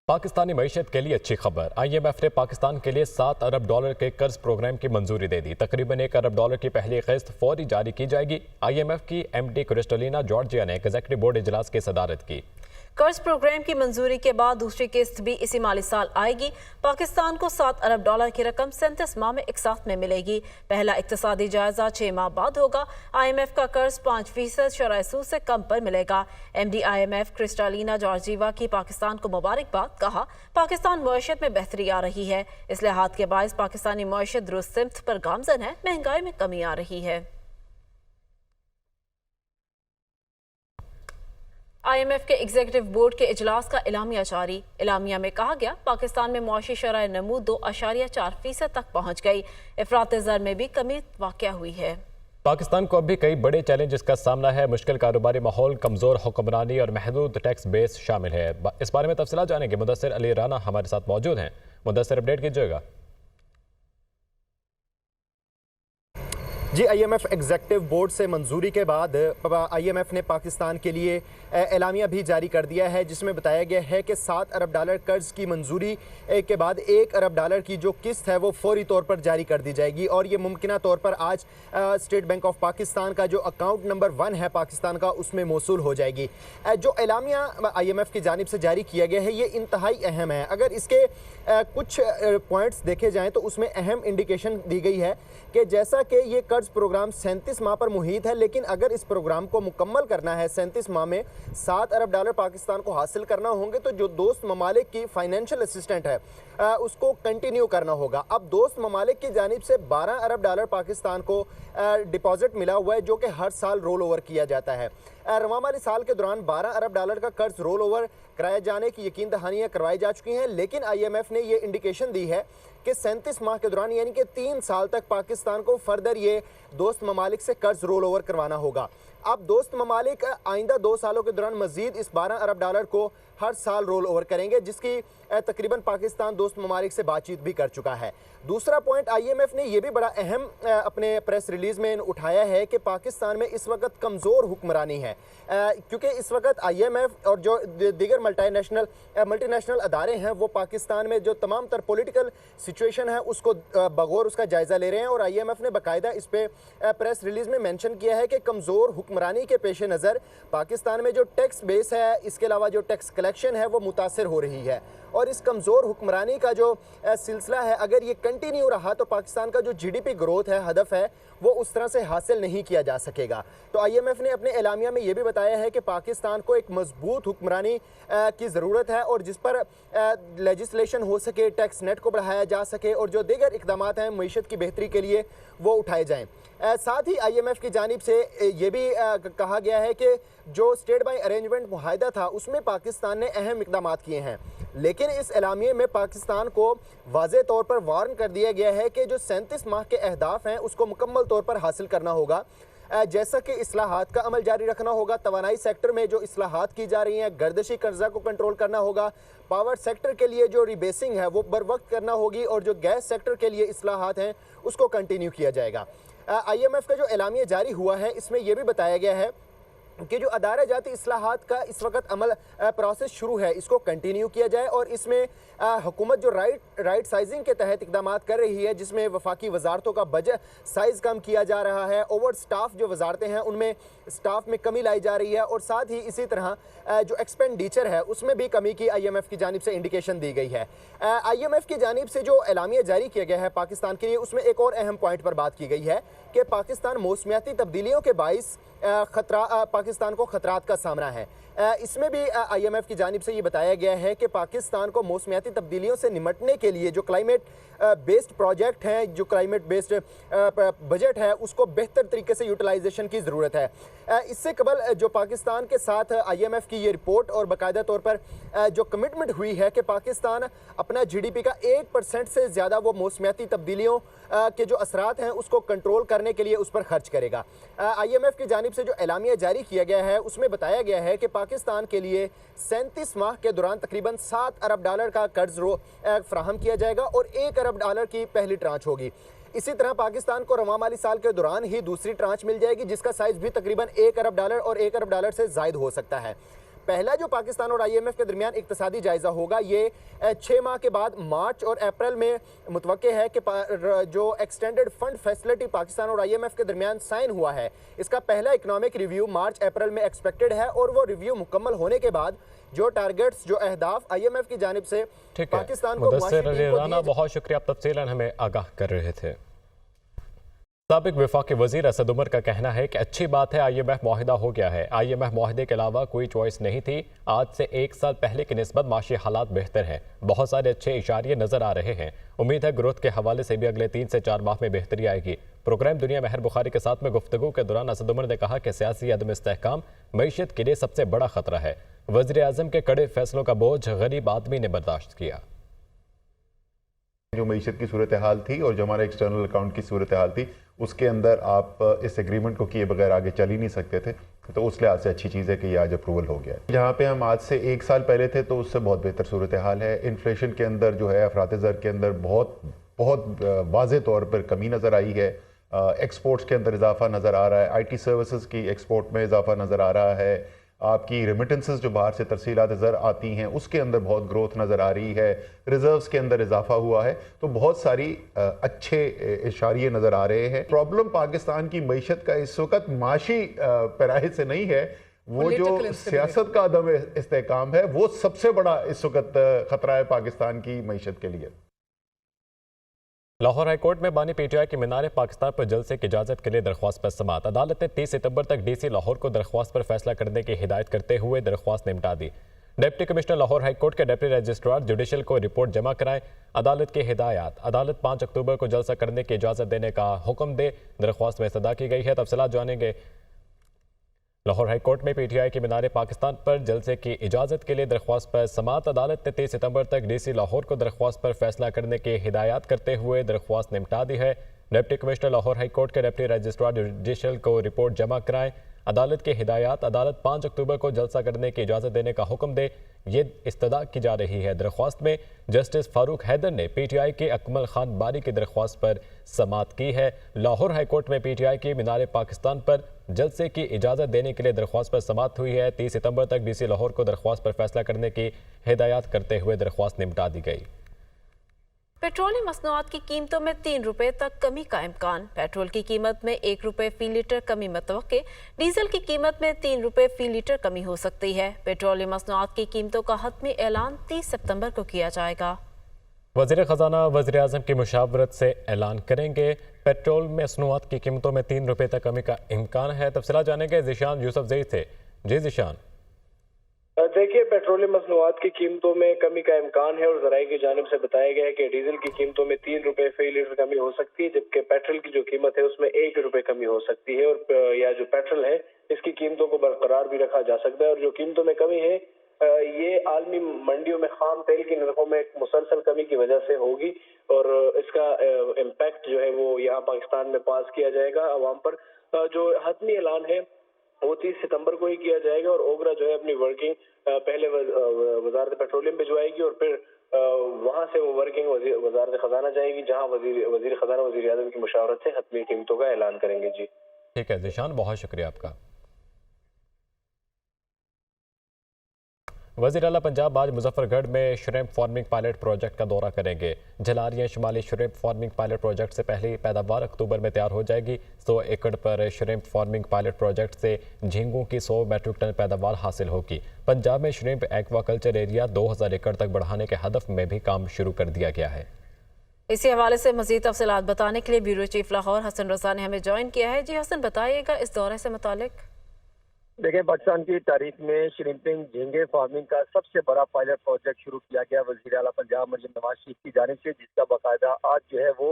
पाकिस्तानी मईशत के लिए अच्छी खबर। IMF ने पाकिस्तान के लिए $7 अरब के कर्ज प्रोग्राम की मंजूरी दे दी। तकरीबन $1 अरब की पहली किस्त फौरी जारी की जाएगी। IMF की MD क्रिस्टलिना जॉर्जिया ने एग्जीक्यूटिव बोर्ड इजलास की सदारत की। कर्ज प्रोग्राम की मंजूरी के बाद दूसरी किस्त भी इसी माली साल आएगी। पाकिस्तान को $7 अरब की रकम 37 माह में एक साथ में मिलेगी। पहला इक्तिसादी जायजा 6 माह बाद होगा। IMF का कर्ज 5% शरह सूद से कम पर मिलेगा। MD IMF क्रिस्टलिना जॉर्जिया की पाकिस्तान को मुबारकबाद कहा। पाकिस्तान मईशत में बेहतरी आ रही है। इस लिहाज के बायस पाकिस्तानी मईशत दुरुस्त सिमत पर गामजन है। महंगाई में कमी आ रही है। IMF के एग्जीक्यूटिव बोर्ड के इजलास का एलामिया जारी। एलामिया में कहा गया पाकिस्तान में मुआशी शरह नमू 2.4% तक पहुँच गई। इफरात ज़र में भी कमी वाक़या हुई है। पाकिस्तान को अब भी कई बड़े चैलेंजेस का सामना है। मुश्किल कारोबारी माहौल, कमज़ोर हुक्मरानी और महदूद टैक्स बेस शामिल है। इस बारे में तफसीलात जानेंगे। मुदस्सिर अली राना हमारे साथ मौजूद हैं। मुदस्सिर, अपडेट कीजिएगा। जी, IMF एग्जीक्यूटिव बोर्ड से मंजूरी के बाद IMF ने पाकिस्तान के लिए एलामिया भी जारी कर दिया है, जिसमें बताया गया है कि $7 अरब कर्ज की मंजूरी के बाद $1 अरब की जो किस्त है वो फौरी तौर पर जारी कर दी जाएगी। और ये मुमकिना तौर पर आज स्टेट बैंक ऑफ पाकिस्तान का जो अकाउंट नंबर 1 है पाकिस्तान का, उसमें मौसूल हो जाएगी। जो एलामिया IMF की जानिब से जारी किया गया है ये इंतहाई अहम है। अगर इसके कुछ पॉइंट्स देखे जाएँ तो उसमें अहम इंडिकेशन दी गई है कि जैसा कि ये कर्ज प्रोग्राम 37 माह पर मुहित है, लेकिन अगर इस प्रोग्राम को मुकम्मल करना है 37 माह में $7 अरब पाकिस्तान को हासिल करना होंगे, तो जो दोस्त ममालिक की फाइनेंशियल असिस्टेंट है उसको कंटिन्यू करना होगा। अब दोस्त ममालिक की जानिब से $12 अरब पाकिस्तान को डिपॉजिट मिला हुआ है, जो कि हर साल रोल ओवर किया जाता है। रवां माली साल के दौरान $12 अरब का कर्ज रोल ओवर कराए जाने की यकीन दहानियाँ करवाई जा चुकी हैं, लेकिन IMF ने ये इंडिकेशन दी है कि 37 माह के दौरान यानी कि 3 साल तक पाकिस्तान को फर्दर ये दोस्त ममालिक से कर्ज रोल ओवर करवाना होगा। अब दोस्त ममालिक आइंदा 2 सालों के दौरान मजीद इस $12 अरब को हर साल रोल ओवर करेंगे, जिसकी तकरीबन पाकिस्तान दोस्त ममालिक से बातचीत भी कर चुका है। दूसरा पॉइंट IMF ने यह भी बड़ा अहम अपने प्रेस रिलीज में उठाया है कि पाकिस्तान में इस वक्त कमज़ोर हुक्मरानी है, क्योंकि इस वक्त IMF और जो दीगर मल्टीनेशनल अदारे हैं वो पाकिस्तान में जो तमाम तर पॉलिटिकल सिचुएशन है उसको बगौर उसका जायज़ा ले रहे हैं। और IMF ने बाकायदा इस पे प्रेस रिलीज में मेंशन किया है कि कमज़ोर हुक्मरानी के पेश नज़र पाकिस्तान में जो टैक्स बेस है, इसके अलावा जो टैक्स कलेक्शन है वो मुतासर हो रही है। और इस कमज़ोर हुक्मरानी का जो सिलसिला है, अगर ये कंटिन्यू रहा तो पाकिस्तान का जो GDP ग्रोथ है, हदफ है, वो उस तरह से हासिल नहीं किया जा सकेगा। तो IMF ने अपने एलामिया में ये भी बताया है कि पाकिस्तान को एक मजबूत हुक्मरानी की ज़रूरत है और जिस पर लेजिस्लेशन हो सके, टैक्स नेट को बढ़ाया जा सके और जो दीगर इक़दामात हैं मईशत की बेहतरी के लिए वो उठाए जाएँ। साथ ही IMF की जानिब से ये भी कहा गया है कि जो स्टेट बाय अरेंजमेंट मुआहदा था उसमें पाकिस्तान ने अहम इक़दाम किए हैं, लेकिन इस एलामिये में पाकिस्तान को वाज़े तौर पर वार्न कर दिया गया है कि जो 37 माह के अहदाफ हैं उसको मुकम्मल तौर पर हासिल करना होगा, जैसा कि इस्लाहात का अमल जारी रखना होगा। तवानाई सेक्टर में जो इस्लाहात की जा रही हैं, गर्दिशी कर्जा को कंट्रोल करना होगा। पावर सेक्टर के लिए जो रिबेसिंग है वो बर वक्त करना होगी और जो गैस सेक्टर के लिए इस्लाहात हैं उसको कंटिन्यू किया जाएगा। IMF का जो एलामिया जारी हुआ है इसमें यह भी बताया गया है कि जो अदारा जाती इस्लाहात का इस वक्त अमल प्रोसेस शुरू है, इसको कंटिन्यू किया जाए और इसमें हुकूमत जो राइट साइजिंग के तहत इकदाम कर रही है, जिसमें वफाकी वजारतों का बजट साइज़ कम किया जा रहा है, ओवर स्टाफ जो वजारतें हैं उनमें स्टाफ में कमी लाई जा रही है और साथ ही इसी तरह जो एक्सपेंडिचर है उसमें भी कमी की IMF की जानिब से इंडिकेशन दी गई है। IMF की जानिब से जो एलामिया जारी किया गया है पाकिस्तान के लिए, उसमें एक और अहम पॉइंट पर बात की गई है कि पाकिस्तान मौसमियाती तब्दीलियों के बाइस पाकिस्तान को खतरात का सामना है। इसमें भी IMF की जानिब से ये बताया गया है कि पाकिस्तान को मौसमियाती तब्दीलियों से निमटने के लिए जो क्लाइमेट बेस्ड प्रोजेक्ट हैं, जो क्लाइमेट बेस्ड बजट है, उसको बेहतर तरीके से यूटिलाइजेशन की ज़रूरत है। इससे कबल जो पाकिस्तान के साथ IMF की ये रिपोर्ट और बाकायदा तौर पर जो कमिटमेंट हुई है कि पाकिस्तान अपना GDP का 1% से ज़्यादा वो मौसमियाती तब्दीलियों के जो असरात हैं उसको कंट्रोल करने के लिए उस पर खर्च करेगा। IMF की जानिब से जो एलामिया जारी किया गया है उसमें बताया गया है कि पाकिस्तान के लिए 37 माह के दौरान तकरीबन $7 अरब का कर्ज फ्राहम किया जाएगा और $1 अरब की पहली ट्रांच होगी। इसी तरह पाकिस्तान को रवां माली साल के दौरान ही दूसरी ट्रांच मिल जाएगी, जिसका साइज भी तकरीबन $1 अरब और $1 अरब से ज़ायद हो सकता है। पहला जो पाकिस्तान और IMF के दरमियान इक्तसादी जायज़ा होगा ये 6 माह के बाद मार्च और अप्रैल में मुतवक्के है कि जो एक्सटेंडेड फंड फैसिलिटी पाकिस्तान और IMF के दरमियान साइन हुआ है, इसका पहला इकनॉमिक रिव्यू मार्च अप्रैल में एक्सपेक्टेड है और वो रिव्यू मुकम्मल होने के बाद जो टारगेट्स, जो अहदाफ IMF की जानिब से पाकिस्तान को राना, बहुत शुक्रिया, आप तफसीलन हमें आगाह कर रहे थे। साबिक वफाकी वजीर असद उमर का कहना है कि अच्छी बात है IMF मुआहिदा हो गया है। IMF मुआहिदे के अलावा कोई चॉइस नहीं थी। आज से 1 साल पहले की निस्बत माशी हालात बेहतर हैं। बहुत सारे अच्छे इशारे नजर आ रहे हैं। उम्मीद है ग्रोथ के हवाले से भी अगले 3 से 4 माह में बेहतरी आएगी। प्रोग्राम दुनिया महर बुखारी के साथ में गुफ्तगू के दौरान असद उमर ने कहा कि सियासी अदम इस्तेहकाम मईशत के लिए सबसे बड़ा खतरा है। वज़ीर आज़म के कड़े फैसलों का बोझ गरीब आदमी ने बर्दाश्त किया। जो मईशत की सूरत हाल थी और जो हमारे एक्सटर्नल अकाउंट की सूरत हाल थी, उसके अंदर आप इस एग्रीमेंट को किए बगैर आगे चल ही नहीं सकते थे। तो उस लिहाज से अच्छी चीज़ है कि ये आज अप्रूवल हो गया है। जहाँ पे हम आज से 1 साल पहले थे तो उससे बहुत बेहतर सूरत हाल है। इन्फ्लेशन के अंदर जो है अफरात ज़र के अंदर बहुत वाज़े तौर पर कमी नज़र आई है। एक्सपोर्ट्स के अंदर इजाफा नज़र आ रहा है। IT सर्विसेज की एक्सपोर्ट में इजाफा नज़र आ रहा है। आपकी रेमिटेंसेस जो बाहर से तरसीलात ज़र आती हैं उसके अंदर बहुत ग्रोथ नज़र आ रही है। रिजर्व्स के अंदर इजाफा हुआ है। तो बहुत सारी अच्छे इशारे नज़र आ रहे हैं। प्रॉब्लम पाकिस्तान की मईशत का इस वक्त माशी पैराहे से नहीं है, वो जो सियासत का अदम इस्तेहकाम है वो सबसे बड़ा इस वक्त खतरा है पाकिस्तान की मईशत के लिए। लाहौर हाईकोर्ट में बानी PTI के मीनार पाकिस्तान पर जलसे की इजाजत के लिए दरख्वास्त पर समाअत। अदालत ने 30 सितंबर तक DC लाहौर को दरख्वास्त पर फैसला करने की हिदायत करते हुए दरख्वास्त निपटा दी। डिप्टी कमिश्नर लाहौर हाईकोर्ट के डिप्टी रजिस्ट्रार जुडिशल को रिपोर्ट जमा कराएं। अदालत की हिदायत, अदालत 5 अक्टूबर को जलसा करने की इजाजत देने का हुक्म दे। दरख्वास्त में इस्तदा की गई है। तफसीलात जानेंगे। लाहौर हाईकोर्ट में PTI के मीनार पाकिस्तान पर जलसे की इजाज़त के लिए दरख्वास्त पर समाअत। अदालत ने 30 सितंबर तक DC लाहौर को दरख्वास्त पर फैसला करने की हिदायत करते हुए दरख्वास्त निपटा दी है। डिप्टी कमिश्नर लाहौर हाईकोर्ट के डिप्टी रजिस्ट्रार जुडिशल को रिपोर्ट जमा कराएं। अदालत की हिदायत, अदालत 5 अक्टूबर को जलसा करने की इजाज़त देने का हुक्म दे, ये इस्तदा की जा रही है। दरख्वास्त में जस्टिस फारूक हैदर ने PTI के अकमल खान बारी की दरख्वास्त पर समाअत की है। लाहौर हाईकोर्ट में PTI की मीनार पाकिस्तान पर जलसे की इजाज़त देने के लिए दरख्वास्त पर समाअत हुई है। 30 सितंबर तक DC लाहौर को दरख्वास्त पर फैसला करने की हिदायत करते हुए दरख्वास्त निपटा दी गई। पेट्रोलियम मसनूआत की कीमतों में 3 रुपए तक कमी का इम्कान। पेट्रोल की कीमत में 1 रुपए फी लीटर कमी मुतवक्के। डीजल की कीमत में 3 रुपए फी लीटर कमी हो सकती है। पेट्रोलियम मसनूआत की कीमतों का हतमी ऐलान 30 सितंबर को किया जाएगा। वज़ीर ख़जाना वज़ीर आज़म की मुशावरत से ऐलान करेंगे। पेट्रोल मसनूआत की कीमतों में 3 रुपए तक कमी का इम्कान है। तफसीलात जानेंगे ज़ीशान यूसुफजई से। जी ज़ीशान। देखिए, पेट्रोलियम मसनूआत की कीमतों में कमी का इम्कान है और ज़राए की जानिब से बताया गया है कि डीजल की कीमतों में 3 रुपए फी लीटर कमी हो सकती है, जबकि पेट्रोल की जो कीमत है उसमें 1 रुपए कमी हो सकती है। और या जो पेट्रोल है इसकी कीमतों को बरकरार भी रखा जा सकता है। और जो कीमतों में कमी है ये आलमी मंडियों में खाम तेल की नरखों में एक मुसलसल कमी की वजह से होगी और इसका इम्पैक्ट जो है वो यहाँ पाकिस्तान में पास किया जाएगा अवाम पर। जो हतमी ऐलान है वो 30 सितंबर को ही किया जाएगा और ओगरा जो है अपनी वर्किंग पहले वजारत पेट्रोलियम भिजवाएगी और फिर वहां से वो वर्किंग वजारत खजाना जाएगी, जहां वजीर खजाना वजीर आज़म की मुशावरत से हतमी कीमतों का ऐलान करेंगे। जी ठीक है ज़ीशान, बहुत शुक्रिया आपका। वज़ीर आला पंजाब आज मुजफ्फरगढ़ में श्रिम्प फार्मिंग पायलट प्रोजेक्ट का दौरा करेंगे। जलारियां शुमाली श्रिम्प फार्मिंग पायलट प्रोजेक्ट से पहली पैदावार अक्टूबर में तैयार हो जाएगी। 100 एकड़ पर श्रिम्प फार्मिंग पायलट प्रोजेक्ट से झींगों की 100 मैट्रिक टन पैदावार हासिल होगी। पंजाब में श्रिम्प एक्वाकल्चर एरिया 2000 एकड़ तक बढ़ाने के हदफ में भी काम शुरू कर दिया गया है। इसी हवाले से मज़ीद तफसीलात बताने के लिए ब्यूरो चीफ लाहौर हसन रजा ने हमें ज्वाइन किया है। जी हसन, बताइएगा इस दौरे से मुतालिक। देखिए, पाकिस्तान की तारीख में श्रिम्पिंग झींगे फार्मिंग का सबसे बड़ा पायलट प्रोजेक्ट शुरू किया गया वज़ीर आला पंजाब मरियम नवाज शरीफ की जानिब से, जिसका बाकायदा आज जो है वो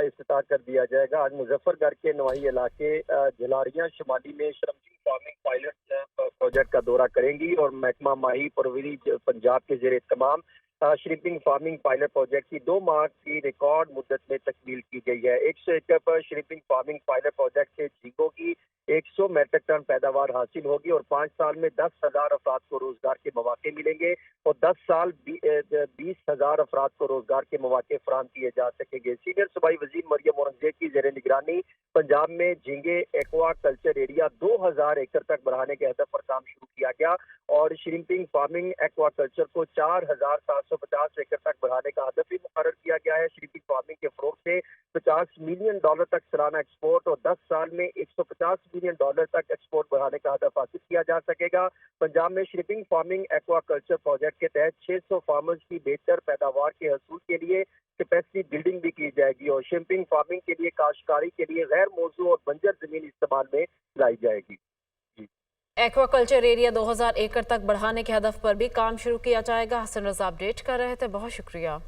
इफ्तिताह कर दिया जाएगा। आज मुजफ्फरगढ़ के नवाही इलाके जलारियां शुमाली में श्रिम्पिंग फार्मिंग पायलट प्रोजेक्ट का दौरा करेंगी और महकमा माही परवरी पंजाब के ज़ेर तमाम श्रिम्पिंग फार्मिंग पायलट प्रोजेक्ट की 2 माह की रिकॉर्ड मुद्दत में तकमील की गई है। 100 एकड़ पर श्रिम्पिंग फार्मिंग पायलट प्रोजेक्ट से झींगों की 100 मेट्रिक टन पैदावार हासिल होगी और 5 साल में 10,000 अफराद को रोजगार के मौके मिलेंगे और 10 साल 20,000 अफराद को रोजगार के मौके फराहम किए जा सकेंगे। सीनियर सूबाई वजीर मरियम औरंगजेब की ज़ेर निगरानी पंजाब में झींगे एक्वा कल्चर एरिया 2000 एकड़ तक बढ़ाने के हदफ पर काम शुरू किया गया और श्रिम्पिंग फार्मिंग एक्वा कल्चर को 4,750 एकड़ तक बढ़ाने का हदफ भी मुकर्रर किया गया है। श्रिम्पिंग फार्मिंग के फरोग से $50 मिलियन तक सालाना एक्सपोर्ट और 10 साल में $150 मिलियन तक एक्सपोर्ट बढ़ाने का हदफ हासिल किया जा सकेगा। पंजाब में shrimping farming aqua culture project के तहत 600 फार्मर्स की बेहतर पैदावार के हसूल के लिए कैपेसिटी बिल्डिंग भी की जाएगी और श्रिम्पिंग फार्मिंग के लिए काश्तकारी के लिए गैर मौजू और बंजर जमीन इस्तेमाल में लाई जाएगी। एक्वाकल्चर एरिया 2000 एकड़ तक बढ़ाने के हदफ पर भी काम शुरू किया जाएगा। हसन रजा अपडेट कर रहे थे, बहुत शुक्रिया।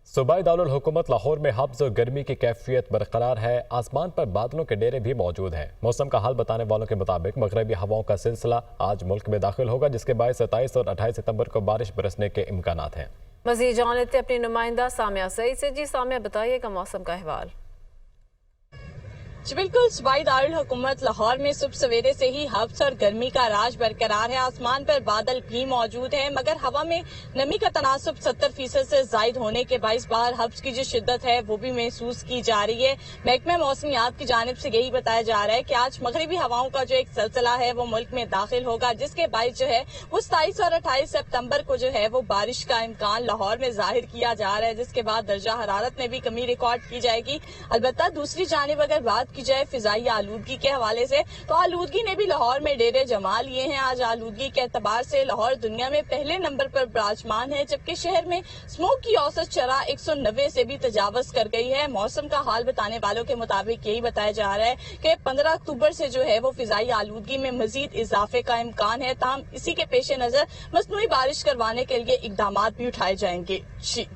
सूबाई दारुल हुकूमत लाहौर में हब्स और गर्मी की कैफियत बरकरार है। आसमान पर बादलों के डेरे भी मौजूद हैं। मौसम का हाल बताने वालों के मुताबिक मगरबी हवाओं का सिलसिला आज मुल्क में दाखिल होगा, जिसके बायस 27 और 28 सितंबर को बारिश बरसने के इम्कानात हैं। मज़ीद जान लेते अपनी नुमाइंदा सामिया सईद से। जी सामिया, बताइएगा मौसम का अहवाल। बिल्कुल, सूबाई दारुल हुकूमत लाहौर में सुबह सवेरे से ही हब्स और गर्मी का राज बरकरार है। आसमान पर बादल भी मौजूद है, मगर हवा में नमी का तनासुब 70% से जायद होने के बाइस बाहर हब्स की जो शिद्दत है वो भी महसूस की जा रही है। महकमा मौसमियात की जानिब से यही बताया जा रहा है कि आज मगरबी हवाओं का जो एक सिलसिला है वो मुल्क में दाखिल होगा, जिसके बाइस जो है वो 27 और 28 सितंबर को जो है वो बारिश का इम्कान लाहौर में जाहिर किया जा रहा है, जिसके बाद दर्जा हरारत में भी कमी रिकॉर्ड की जाएगी। अलबत्ता दूसरी जानिब अगर बात की जाए फिजाई आलूदगी के हवाले से, तो आलूदगी ने भी लाहौर में डेरे जमा लिए हैं। आज आलूदगी के एतबार से लाहौर दुनिया में पहले नंबर पर विराजमान है, जबकि शहर में स्मोक की औसत शरह 190 से भी तजावज कर गई है। मौसम का हाल बताने वालों के मुताबिक यही बताया जा रहा है कि 15 अक्टूबर से जो है वो फिजाई आलूदगी में मजीद इजाफे का इम्कान है। ताहम इसी के पेश नजर मसनूई बारिश करवाने के लिए इकदाम भी उठाए जाएंगे। जी।